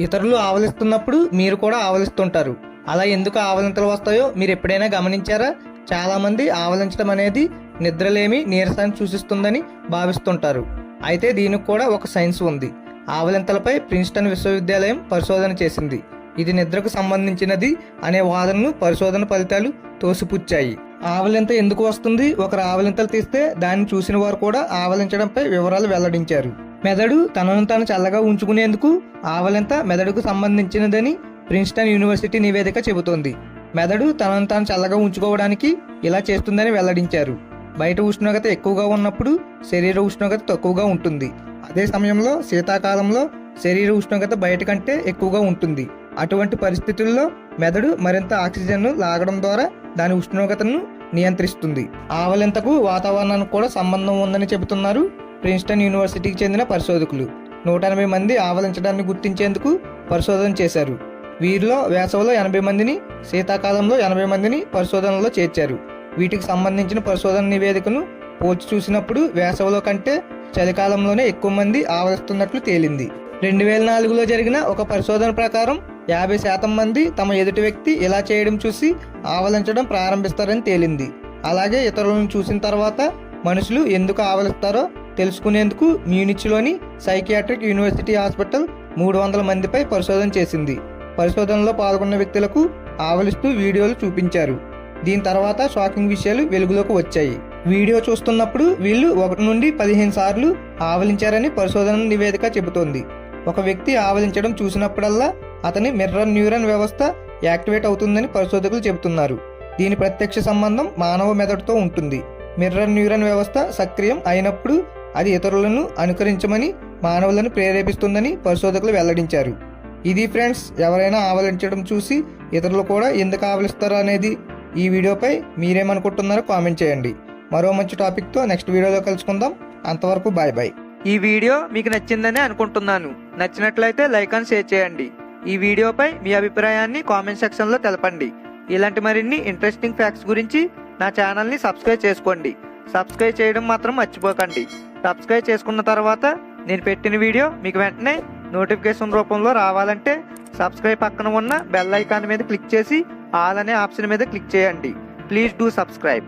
ఇతరులు ఆవలిస్తున్నప్పుడు మీరు కూడా ఆవలిస్తుంటారు. అలా ఎందుకు ఆవలింతలు వస్తాయో మీరు ఎప్పుడైనా గమనించారా? చాలామంది ఆవలించడం అనేది నిద్రలేమి, నీరసాన్ని సూచిస్తుందని భావిస్తుంటారు. అయితే దీనికి కూడా ఒక సైన్స్ ఉంది. ఆవలింతలపై ప్రిన్స్టన్ విశ్వవిద్యాలయం పరిశోధన చేసింది. ఇది నిద్రకు సంబంధించినది అనే వాదనను పరిశోధన ఫలితాలు తోసిపుచ్చాయి. ఆవలింత ఎందుకు వస్తుంది? ఒకరు ఆవలింతలు తీస్తే దాన్ని చూసిన వారు కూడా ఆవలించడంపై వివరాలు వెల్లడించారు. మెదడు తనను తాను చల్లగా ఉంచుకునేందుకు ఆవలింత మెదడుకు సంబంధించినదని ప్రిన్స్టన్ యూనివర్సిటీ నివేదిక చెబుతోంది. మెదడు తనను తాను చల్లగా ఉంచుకోవడానికి ఇలా చేస్తుందని వెల్లడించారు. బయట ఉష్ణోగ్రత ఎక్కువగా ఉన్నప్పుడు శరీర ఉష్ణోగ్రత తక్కువగా ఉంటుంది. అదే సమయంలో శీతాకాలంలో శరీర ఉష్ణోగ్రత బయట కంటే ఎక్కువగా ఉంటుంది. అటువంటి పరిస్థితుల్లో మెదడు మరింత ఆక్సిజన్ను లాగడం ద్వారా దాని ఉష్ణోగ్రతను నియంత్రిస్తుంది. ఆవలింతకు వాతావరణానికి కూడా సంబంధం ఉందని చెబుతున్నారు ప్రిన్స్టన్ యూనివర్సిటీకి చెందిన పరిశోధకులు. 180 మంది ఆవలించడాన్ని గుర్తించేందుకు పరిశోధన చేశారు. వీరిలో వేసవిలో 80 మందిని, శీతాకాలంలో 80 మందిని పరిశోధనలో చేర్చారు. వీటికి సంబంధించిన పరిశోధన నివేదికను పోల్చి చూసినప్పుడు వేసవిలో కంటే చలికాలంలోనే ఎక్కువ మంది ఆవలిస్తున్నట్లు తేలింది. 2004లో జరిగిన ఒక పరిశోధన ప్రకారం 50% మంది తమ ఎదుటి వ్యక్తి ఇలా చేయడం చూసి ఆవలించడం ప్రారంభిస్తారని తేలింది. అలాగే ఇతరులను చూసిన తర్వాత మనుషులు ఎందుకు ఆవలిస్తారో తెలుసుకునేందుకు మ్యూనిచ్లోని సైకియాట్రిక్ యూనివర్సిటీ హాస్పిటల్ 300 మందిపై పరిశోధన చేసింది. పరిశోధనలో పాల్గొన్న వ్యక్తులకు ఆవలిస్తూ వీడియోలు చూపించారు. దీని తర్వాత షాకింగ్ విషయాలు వెలుగులోకి వచ్చాయి. వీడియో చూస్తున్నప్పుడు వీళ్ళు 1 నుండి 15 సార్లు ఆవలించారని పరిశోధన నివేదిక చెబుతోంది. ఒక వ్యక్తి ఆవలించడం చూసినప్పుడల్లా అతని మిర్రర్ న్యూరన్ వ్యవస్థ యాక్టివేట్ అవుతుందని పరిశోధకులు చెబుతున్నారు. దీని ప్రత్యక్ష సంబంధం మానవ మెదడుతో ఉంటుంది. మిర్రర్ న్యూరన్ వ్యవస్థ సక్రియం అయినప్పుడు అది ఇతరులను అనుకరించమని మానవులను ప్రేరేపిస్తుందని పరిశోధకులు వెల్లడించారు. ఇది ఫ్రెండ్స్, ఎవరైనా ఆవలించడం చూసి ఇతరులు కూడా ఎందుకు ఆవలిస్తారో అనేది. ఈ వీడియోపై మీరేమనుకుంటున్నారో కామెంట్ చేయండి. మరో మంచి టాపిక్తో నెక్స్ట్ వీడియోలో కలుసుకుందాం. అంతవరకు బాయ్ బాయ్. ఈ వీడియో మీకు నచ్చిందని అనుకుంటున్నాను. నచ్చినట్లయితే లైక్ అండ్ షేర్ చేయండి. ఈ వీడియోపై మీ అభిప్రాయాన్ని కామెంట్ సెక్షన్లో తెలపండి. ఇలాంటి మరిన్ని ఇంట్రెస్టింగ్ ఫ్యాక్ట్స్ గురించి నా ఛానల్ని సబ్స్క్రైబ్ చేసుకోండి. సబ్స్క్రైబ్ చేయడం మాత్రం మర్చిపోకండి. సబ్స్క్రైబ్ చేసుకున్న తర్వాత నేను పెట్టిన వీడియో మీకు వెంటనే నోటిఫికేషన్ రూపంలో రావాలంటే సబ్స్క్రైబ్ పక్కన ఉన్న బెల్ ఐకాన్ మీద క్లిక్ చేసి ఆల్ అనే ఆప్షన్ మీద క్లిక్ చేయండి. Please do subscribe.